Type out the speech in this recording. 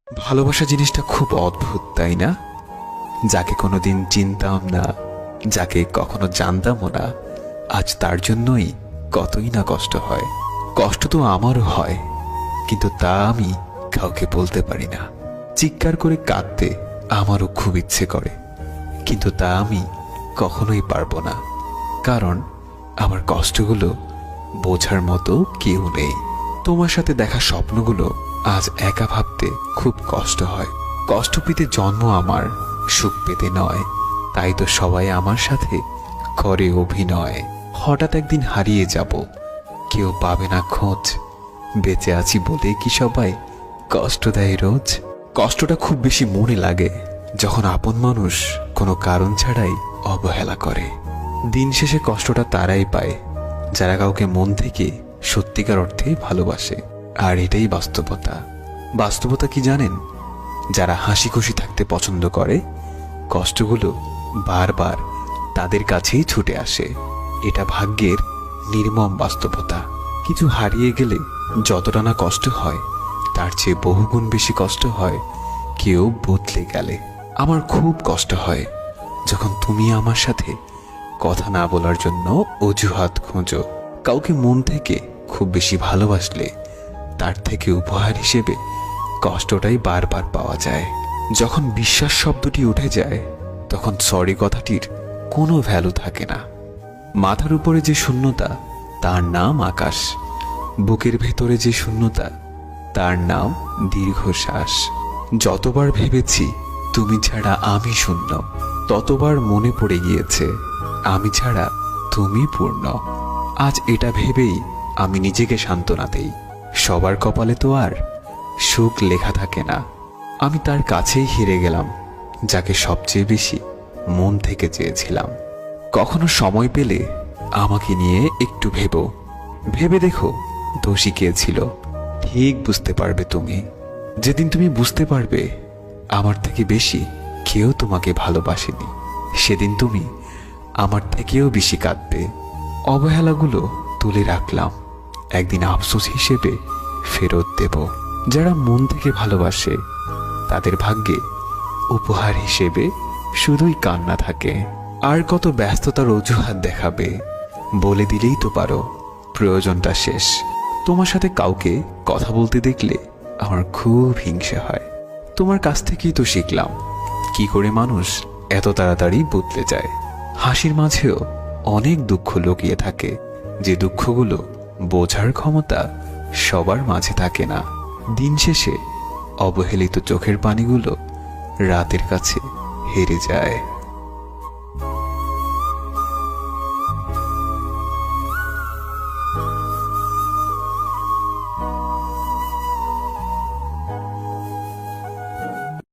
ভালোবাসা জিনিসটা খুব অদ্ভুত, তাই না? যাকে কোনোদিন চিনতাম না, যাকে কখনো জানতামও না, আজ তার জন্যই কতই না কষ্ট হয়। কষ্ট তো আমারও হয়, কিন্তু তা আমি কাউকে বলতে পারি না। চিৎকার করে কাঁদতে আমারও খুব ইচ্ছে করে, কিন্তু তা আমি কখনোই পারবো না, কারণ আমার কষ্টগুলো বোঝার মতো কেউ নেই। তোমার সাথে দেখা স্বপ্নগুলো আজ একা ভাবতে খুব কষ্ট হয়। কষ্ট পেতে জন্ম আমার, সুখ পেতে নয়, তাই তো সবাই আমার সাথে করে অভিনয়। হঠাৎ একদিন হারিয়ে যাব, কেউ পাবে না খোঁজ। বেঁচে আছি বলে কি সবাই কষ্ট দেয় রোজ? কষ্টটা খুব বেশি মনে লাগে যখন আপন মানুষ কোনো কারণ ছাড়াই অবহেলা করে। দিন শেষে কষ্টটা তারাই পায় যারা কাউকে মন থেকে সত্যিকার অর্থে ভালোবাসে। আর এটাই বাস্তবতা। বাস্তবতা কি জানেন? যারা হাসি খুশি থাকতে পছন্দ করে, কষ্টগুলো বারবার তাদের কাছেই ছুটে আসে। এটা ভাগ্যের নির্মম বাস্তবতা। কিছু হারিয়ে গেলে যতটা না কষ্ট হয়, তার চেয়ে বহুগুণ বেশি কষ্ট হয় কেউ বদলে গেলে। আমার খুব কষ্ট হয় যখন তুমি আমার সাথে কথা না বলার জন্য অজুহাত খোঁজো। কাউকে মন থেকে খুব বেশি ভালোবাসলে তার থেকে উপহার হিসেবে কষ্টটাই বারবার পাওয়া যায়। যখন বিশ্বাস শব্দটি উঠে যায়, তখন সরি কথাটির কোনো ভ্যালু থাকে না। মাথার উপরে যে শূন্যতা, তার নাম আকাশ। বুকের ভেতরে যে শূন্যতা, তার নাম দীর্ঘশ্বাস। যতবার ভেবেছি তুমি ছাড়া আমি শূন্য, ততবার মনে পড়ে গিয়েছে আমি ছাড়া তুমি পূর্ণ। আজ এটা ভেবেই আমি নিজেকে সান্ত্বনা দেই, সবার কপালে তো আর সুখ লেখা থাকে না। আমি তার কাছেই হেরে গেলাম যাকে সবচেয়ে বেশি মন থেকে চেয়েছিলাম। কখনো সময় পেলে আমাকে নিয়ে একটু ভেবে দেখো, দোষী কে ছিল। ঠিক বুঝতে পারবে তুমি। যেদিন তুমি বুঝতে পারবে আমার থেকে বেশি কেউ তোমাকে ভালোবাসেনি, সেদিন তুমি আমার থেকেও বেশি কাঁদবে। অবহেলাগুলো তুলে রাখলাম, একদিন আফসোস হিসেবে ফেরত দেব। যারা মন থেকে ভালোবাসে, তাদের ভাগ্যে উপহার হিসেবে শুধুই কান্না থাকে। আর কত ব্যস্ততার অজুহাত দেখাবে? বলে দিলেই তো পারো প্রয়োজনটা শেষ। তোমার সাথে কাউকে কথা বলতে দেখলে আমার খুব হিংসা হয়। তোমার কাছ থেকেই তো শিখলাম কি করে মানুষ এত তাড়াতাড়ি বদলে যায়। হাসির মাঝেও অনেক দুঃখ লুকিয়ে থাকে, যে দুঃখগুলো বোঝার ক্ষমতা সবার মাঝে থাকে না। দিন শেষে অবহেলিত চোখের পানিগুলো রাতের কাছে হেরে যায়।